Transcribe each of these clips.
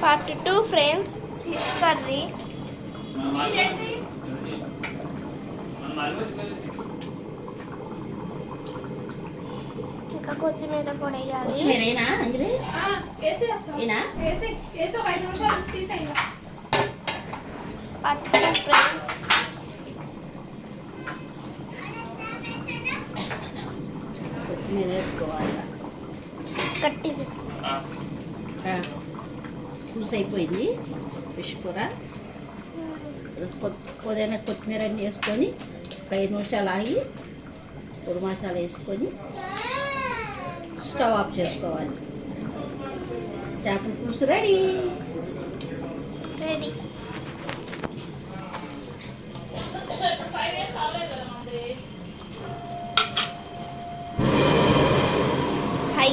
Part 2 friends, fish curry. ఇంకా కొత్తిమీర కూడా వేయాలి. Part 2 friends. కొత్తిమీర వేసుకోవాలి. కట్టి పులుసు అయిపోయింది. ఫిష్ కూర పుదీనా కొత్తిమీర అన్నీ వేసుకొని ఒక 5 నిమిషాలు ఆగి పొడి మసాలా వేసుకొని స్టవ్ ఆఫ్ చేసుకోవాలి. చేపల పులుసు రెడీ. హై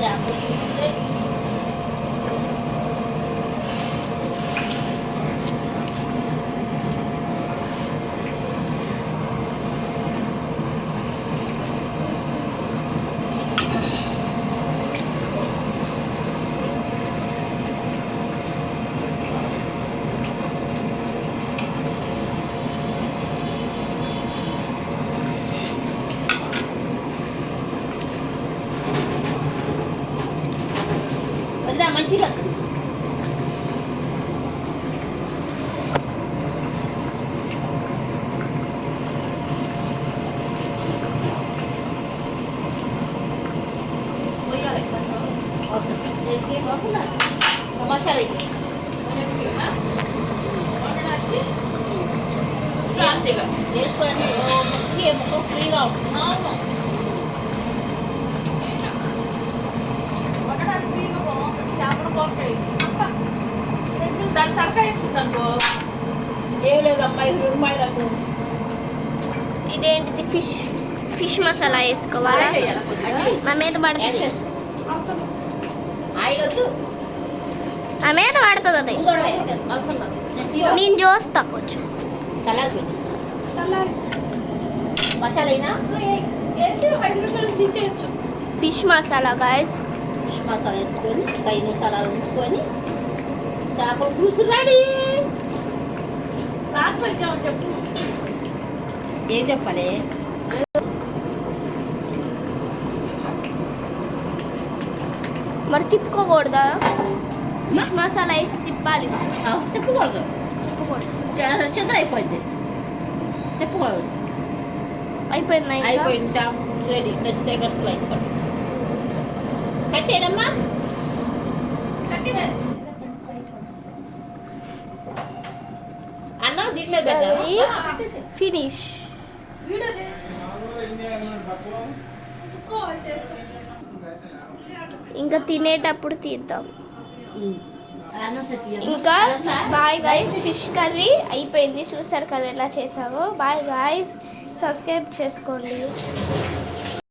చేపల పులుసు రెడీ. మంచిగా మసాలా వేసుకోండి. ముక్క ఫ్రీగా ఉంటుంది. దాని తలకాయ ఎక్కుతుందనుకో ఏం లేదమ్మా. 20 రూపాయలకు. ఇదేంటిది? ఫిష్ మసాలా వేసుకోవాలా? నా మీద పడుతుంది. ఆయిల్ వద్దు, నా మీద పడుతుంది అది. నేను చూస్తా కొంచెం. మసాలా అయినా fish masala guys. Fish masala వేసుకొని 5 నిమిషాలు అలా ఉంచుకొని చేపల పులుసు రెడీ. ఏం చెప్పాలి? మరి తిప్పుకోకూడదా? ఫిష్ మసాలా వేసి తిప్పాలి. తిప్పకూడదు. చెదర అయిపోయింది. తిప్పకూడదు. అయిపోయింది. అయిపోయింది. చేపల రెడీ. నచ్చితే కష్టం అయిపోయింది. కట్టేనమ్మా. అన్నం దీంట్లో ఫినిష్. ఇంకా తినేటప్పుడు తీద్దాం. ఇంకా బాయ్ గాయ్స్. ఫిష్ కర్రీ అయిపోయింది. చూసారు కదా ఎలా చేసామో. Bye guys. సబ్స్క్రైబ్ చేసుకోండి.